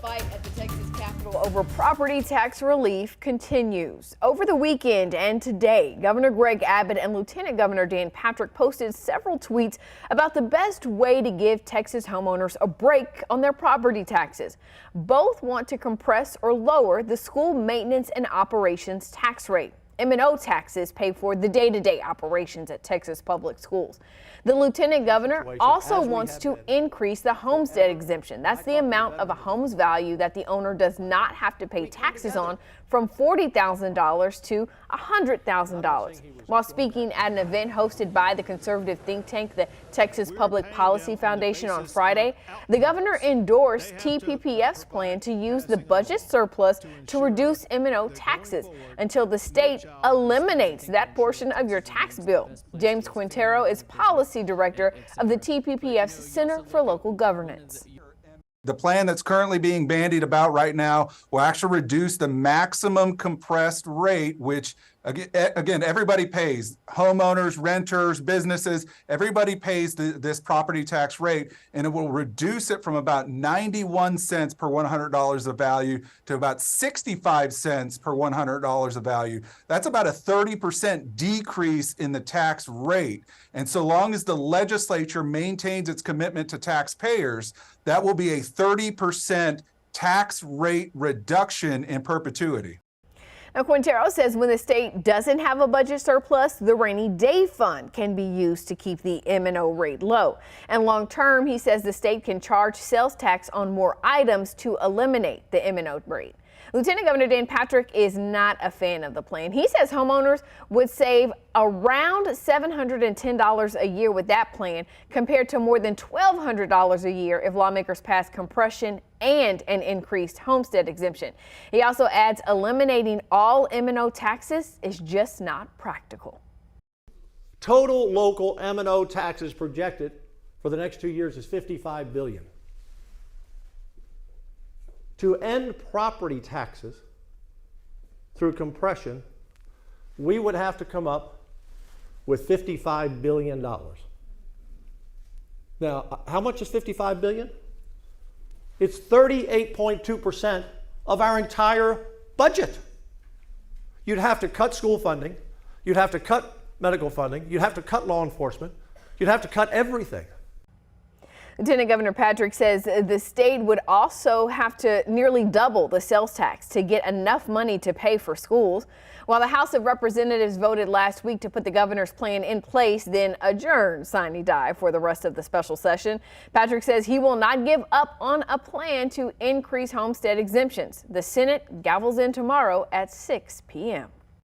fight at the Texas Capitol over property tax relief continues. Over the weekend and today, Governor Greg Abbott and Lieutenant Governor Dan Patrick posted several tweets about the best way to give Texas homeowners a break on their property taxes. Both want to compress or lower the school maintenance and operations tax rate. M&O taxes pay for the day-to-day operations at Texas public schools. The lieutenant governor also wants to increase the homestead exemption. That's the amount of a home's value that the owner does not have to pay taxes on, from $40,000 to $100,000. While speaking at an event hosted by the conservative think tank, the Texas Public Policy Foundation, on Friday, the governor endorsed TPPF's plan to use the budget surplus to reduce M&O taxes until the state eliminates that portion of your tax bill. James Quintero is policy director of the TPPF's Center for Local Governance. The plan that's currently being bandied about right now will actually reduce the maximum compressed rate, which again, everybody pays. Homeowners, renters, businesses, everybody pays this property tax rate, and it will reduce it from about 91 cents per $100 of value to about 65 cents per $100 of value. That's about a 30% decrease in the tax rate. And so long as the legislature maintains its commitment to taxpayers, that will be a 30% tax rate reduction in perpetuity. Now, Quintero says when the state doesn't have a budget surplus, the rainy day fund can be used to keep the M&O rate low. And long term, he says the state can charge sales tax on more items to eliminate the M&O rate. Lieutenant Governor Dan Patrick is not a fan of the plan. He says homeowners would save around $710 a year with that plan, compared to more than $1,200 a year if lawmakers pass compression and an increased homestead exemption. He also adds eliminating all M&O taxes is just not practical. Total local M&O taxes projected for the next 2 years is $55 billion. To end property taxes through compression, we would have to come up with $55 billion. Now, how much is $55 billion? It's 38.2% of our entire budget. You'd have to cut school funding, you'd have to cut medical funding, you'd have to cut law enforcement, you'd have to cut everything. Lieutenant Governor Patrick says the state would also have to nearly double the sales tax to get enough money to pay for schools. While the House of Representatives voted last week to put the governor's plan in place, then adjourned sine die for the rest of the special session, Patrick says he will not give up on a plan to increase homestead exemptions. The Senate gavels in tomorrow at 6 p.m.